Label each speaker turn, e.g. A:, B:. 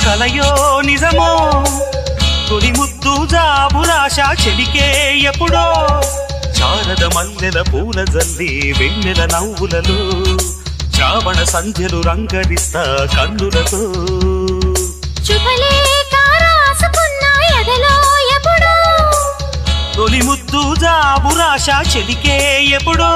A: కలయో నిజమో తొలి ముద్దు జాబురాశ చెలికే ఎప్పుడో చారద మల్లెల పూల జల్లి వెన్నెల నవ్వులలో శ్రావణ సంధ్యలు రంగరిస్తా కన్నులతో తొలి ముద్దు జాబురాశ చెలికే ఎప్పుడో